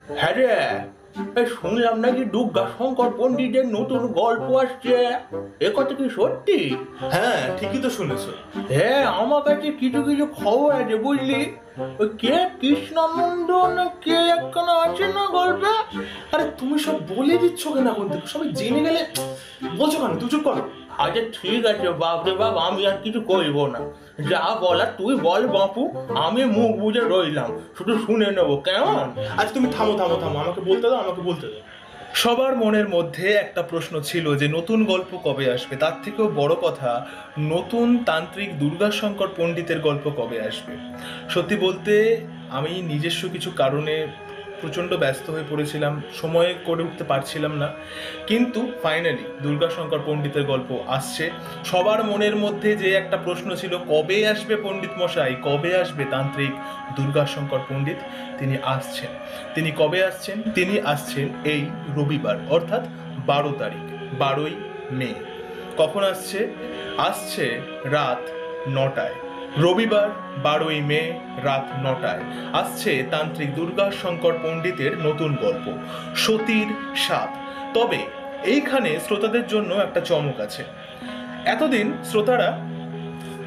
হ্যাঁ রে, শুনলাম নাকি দুর্গা শঙ্কর পণ্ডিতের নতুন গল্প আসছে। এ কথা কি সত্যি? হ্যাঁ, ঠিকই তো শুনেছো। হ্যাঁ, আমার কাছে কিছু কিছু খবর আছে বুঝলি। ওই কে কৃষ্ণানন্দ না কে একখানা আছে না গল্পে। আরে তুমি সব বলে দিচ্ছ কেন এখন থেকে? সবাই জেনে গেলে বলছো কেন? তুই চুপ করো। আচ্ছা ঠিক আছে বাপ রে বাপ, আমি আর কিছু কইব না। যা বলার তুই বল বাপু, আমি মুখ বুঝে রইলাম, শুধু শুনে নেবো কেমন? আচ্ছা তুমি থামো থামো থামো, আমাকে বলতে দাও, আমাকে বলতে দাও। সবার মনের মধ্যে একটা প্রশ্ন ছিল যে নতুন গল্প কবে আসবে, তার থেকেও বড় কথা নতুন তান্ত্রিক দুর্গাশঙ্কর পণ্ডিতের গল্প কবে আসবে। সত্যি বলতে আমি নিজস্ব কিছু কারণে প্রচণ্ড ব্যস্ত হয়ে পড়েছিলাম, সময় করে উঠতে পারছিলাম না, কিন্তু ফাইনালি দুর্গাশঙ্কর পণ্ডিতের গল্প আসছে। সবার মনের মধ্যে যে একটা প্রশ্ন ছিল কবে আসবে পণ্ডিত মশাই, কবে আসবে তান্ত্রিক দুর্গাশঙ্কর পণ্ডিত, তিনি আসছেন। তিনি কবে আসছেন? তিনি আসছেন এই রবিবার, অর্থাৎ 12 তারিখ, 12ই মে। কখন আসছে? আসছে রাত 9টায়। রবিবার 12ই মে রাত 9টায় আসছে তান্ত্রিক দুর্গাশঙ্কর পণ্ডিতের নতুন গল্প সতীর সাপ। তবে এইখানে শ্রোতাদের জন্য একটা চমক আছে। এতদিন শ্রোতারা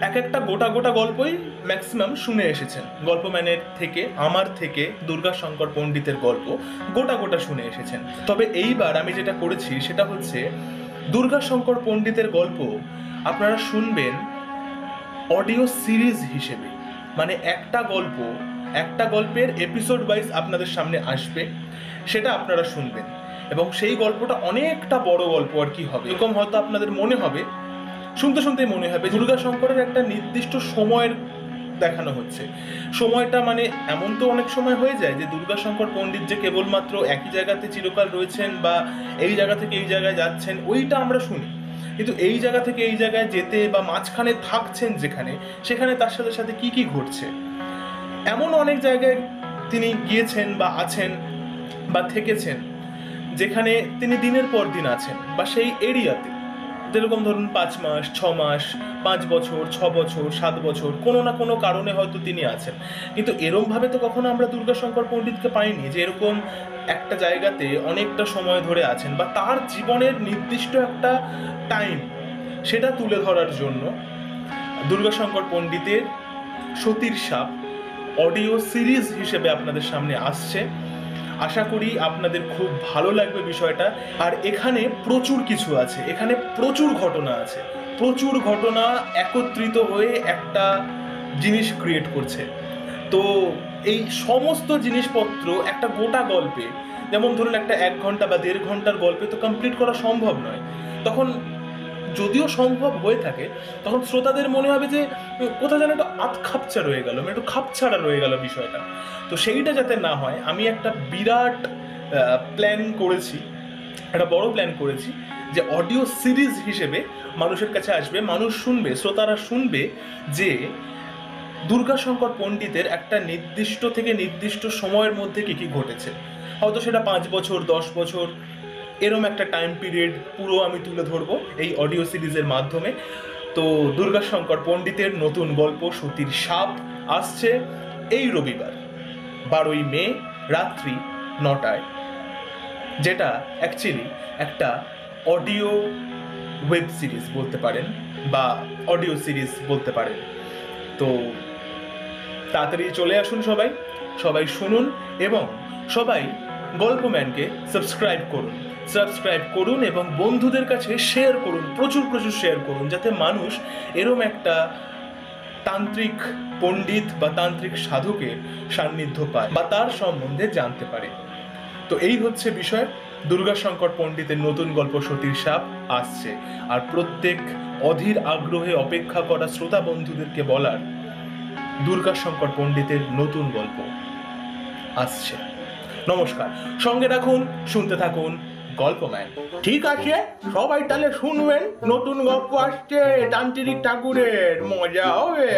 এক একটা গোটা গোটা গল্পই ম্যাক্সিমাম শুনে এসেছেন, গল্পম্যানের থেকে, আমার থেকে দুর্গাশঙ্কর পণ্ডিতের গল্প গোটা গোটা শুনে এসেছেন। তবে এইবার আমি যেটা করেছি সেটা হচ্ছে দুর্গাশঙ্কর পণ্ডিতের গল্প আপনারা শুনবেন অডিও সিরিজ হিসেবে। মানে একটা গল্পের এপিসোড ওয়াইজ আপনাদের সামনে আসবে, সেটা আপনারা শুনবেন। এবং সেই গল্পটা অনেকটা বড় গল্প আর কি হবে, এরকম হয়তো আপনাদের মনে হবে, শুনতে শুনতেই মনে হবে দুর্গাশঙ্করের একটা নির্দিষ্ট সময়ের দেখানো হচ্ছে। সময়টা মানে এমন তো অনেক সময় হয়ে যায় যে দুর্গাশঙ্কর পণ্ডিত যে কেবলমাত্র একই জায়গাতে চিরকাল রয়েছেন বা এই জায়গা থেকে এই জায়গায় যাচ্ছেন, ওইটা আমরা শুনি। কিন্তু এই জায়গা থেকে এই জায়গায় যেতে বা মাঝখানে থাকছেন যেখানে, সেখানে তার সাথে সাথে কি কি ঘটছে, এমন অনেক জায়গায় তিনি গিয়েছেন বা আছেন বা থেকেছেন যেখানে তিনি দিনের পর দিন আছেন, বা সেই এরিয়াতে, যেরকম ধরুন 5 মাস, 6 মাস, 5 বছর, 6 বছর, 7 বছর, কোনো না কোনো কারণে হয়তো তিনি আছেন। কিন্তু এরমভাবে তো কখনো আমরা দুর্গাশঙ্কর পণ্ডিতকে পাইনি যে এরকম একটা জায়গাতে অনেকটা সময় ধরে আছেন, বা তার জীবনের নির্দিষ্ট একটা টাইম সেটা তুলে ধরার জন্য দুর্গাশঙ্কর পণ্ডিতের সতীর সাপ অডিও সিরিজ হিসেবে আপনাদের সামনে আসছে। আশা করি আপনাদের খুব ভালো লাগবে বিষয়টা। আর এখানে প্রচুর কিছু আছে, এখানে প্রচুর ঘটনা আছে, প্রচুর ঘটনা একত্রিত হয়ে একটা জিনিস ক্রিয়েট করছে। তো এই সমস্ত জিনিসপত্র একটা গোটা গল্পে, যেমন ধরুন একটা 1 ঘন্টা বা 1.5 ঘন্টার গল্পে তো কমপ্লিট করা সম্ভব নয়। তখন যদিও সম্ভব হয়ে থাকে, তখন শ্রোতাদের মনে হবে যে কোথাও যেন একটু খাপছা রয়ে গেল, একটু খাপছাড়া রয়ে গেল বিষয়টা। তো সেইটা যাতে না হয়, আমি একটা বিরাট প্ল্যান করেছি, একটা বড় প্ল্যান করেছি যে অডিও সিরিজ হিসেবে মানুষের কাছে আসবে, মানুষ শুনবে, শ্রোতারা শুনবে যে দুর্গাশঙ্কর পণ্ডিতের একটা নির্দিষ্ট থেকে নির্দিষ্ট সময়ের মধ্যে কি কি ঘটেছে। হয়তো সেটা 5 বছর, 10 বছর, এরম একটা টাইম পিরিয়ড পুরো আমি তুলে ধরবো এই অডিও সিরিজের মাধ্যমে। তো দুর্গাশঙ্কর পণ্ডিতের নতুন গল্প সতীর সাপ আসছে এই রবিবার 12ই মে রাত্রি 9টায়, যেটা অ্যাকচুয়ালি একটা অডিও ওয়েব সিরিজ বলতে পারেন বা অডিও সিরিজ বলতে পারেন। তো তাড়াতাড়ি চলে আসুন সবাই, সবাই শুনুন এবং সবাই গল্পম্যানকে সাবস্ক্রাইব করুন এবং বন্ধুদের কাছে শেয়ার করুন, প্রচুর প্রচুর শেয়ার করুন, যাতে মানুষ এরম একটা তান্ত্রিক পণ্ডিত বা তান্ত্রিক সাধকের সান্নিধ্য পায় বা তার সম্বন্ধে জানতে পারে। তো এই হচ্ছে বিষয়। দুর্গাশঙ্কর পণ্ডিতের নতুন গল্প সতীর সাপ আসছে, আর প্রত্যেক অধীর আগ্রহে অপেক্ষা করা শ্রোতা বন্ধুদেরকে বলার, দুর্গাশঙ্কর পণ্ডিতের নতুন গল্প আসছে। নমস্কার, সঙ্গে রাখুন, শুনতে থাকুন গল্পম্যান। ঠিক আছে, সবাই তাহলে শুনবেন, নতুন গল্প আসছে তান্ত্রিক ঠাকুরের, মজা হবে।